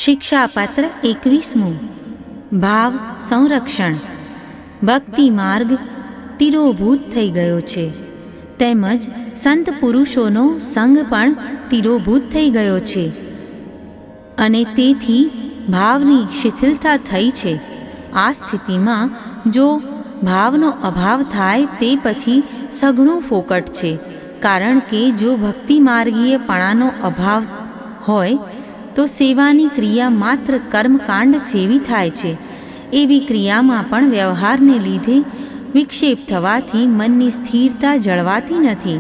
શિક્ષાપત્ર 21મું ભાવ સંરક્ષણ. ભક્તિ માર્ગ તિરોભૂત થઈ ગયો છે, તેમજ સંત પુરુષોનો સંગ પણ તિરોભૂત થઈ ગયો છે અને તેથી ભાવની શિથિલતા થઈ છે. આ સ્થિતિમાં જો ભાવનો અભાવ થાય તે પછી સઘળું ફોકટ છે, કારણ કે જો ભક્તિ માર્ગીયપણાનો અભાવ હોય તો સેવાની ક્રિયા માત્ર કર્મકાંડ જેવી થાય છે. એવી ક્રિયામાં પણ વ્યવહારને લીધે વિક્ષેપ થવાથી મનની સ્થિરતા જળવાતી નથી,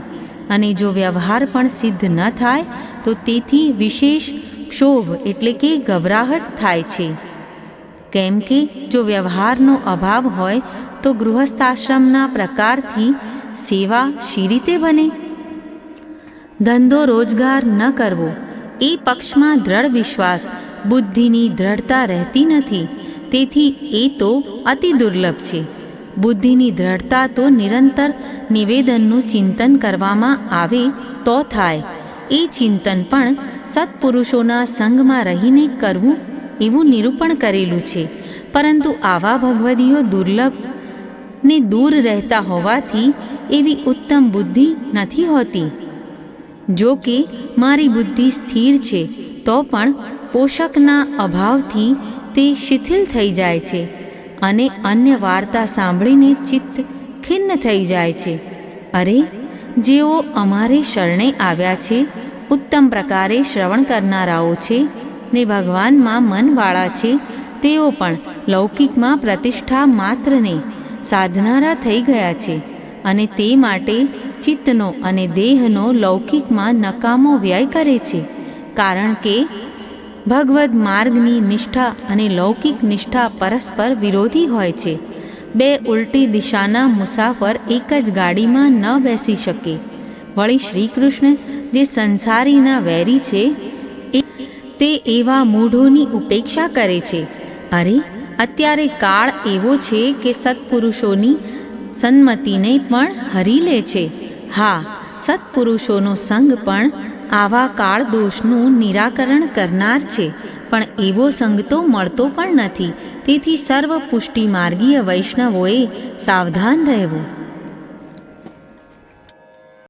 અને જો વ્યવહાર પણ સિદ્ધ ન થાય તો તેથી વિશેષ ક્ષોભ એટલે કે ગભરાહટ થાય છે. કેમ કે જો વ્યવહારનો અભાવ હોય તો ગૃહસ્થાશ્રમના પ્રકારથી સેવા શી રીતે બને? ધંધો રોજગાર ન કરવો એ પક્ષમાં દ્રઢ વિશ્વાસ, બુદ્ધિની દ્રઢતા રહેતી નથી, તેથી એ તો અતિ દુર્લભ છે. બુદ્ધિની દ્રઢતા તો નિરંતર નિવેદનનું ચિંતન કરવામાં આવે તો થાય. એ ચિંતન પણ સત્પુરુષોના સંગમાં રહીને કરવું એવું નિરૂપણ કરેલું છે, પરંતુ આવા ભગવદીઓ દુર્લભ ને દૂર રહેતા હોવાથી એવી ઉત્તમ બુદ્ધિ નથી હોતી. જો કે મારી બુદ્ધિ સ્થિર છે તો પણ પોષકના અભાવથી તે શિથિલ થઈ જાય છે અને અન્ય વાર્તા સાંભળીને ચિત્ત ખિન્ન થઈ જાય છે. અરે, જેઓ અમારે શરણે આવ્યા છે, ઉત્તમ પ્રકારે શ્રવણ કરનારાઓ છે ને ભગવાનમાં મનવાળા છે, તેઓ પણ લૌકિકમાં પ્રતિષ્ઠા માત્રને સાધનારા થઈ ગયા છે, અને તે માટે ચિત્તનો અને દેહનો લૌકિકમાં નકામો વ્યય કરે છે, કારણ કે ભગવદ્ માર્ગની નિષ્ઠા અને લૌકિક નિષ્ઠા પરસ્પર વિરોધી હોય છે. બે ઉલટી દિશાના મુસાફર એક જ ગાડીમાં ન બેસી શકે. વળી શ્રી કૃષ્ણ જે સંસારીના વેરી છે તે એવા મૂઢોની ઉપેક્ષા કરે છે. અરે, અત્યારે કાળ એવો છે કે સત્પુરુષોની સન્મતિને પણ હરી લે છે. હા, સત્પુરુષોનો સંગ પણ આવા કાળ દોષનું નિરાકરણ કરનાર છે, પણ એવો સંગ તો મળતો પણ નથી. તેથી સર્વ પુષ્ટિ માર્ગીય વૈષ્ણવોએ સાવધાન રહેવું.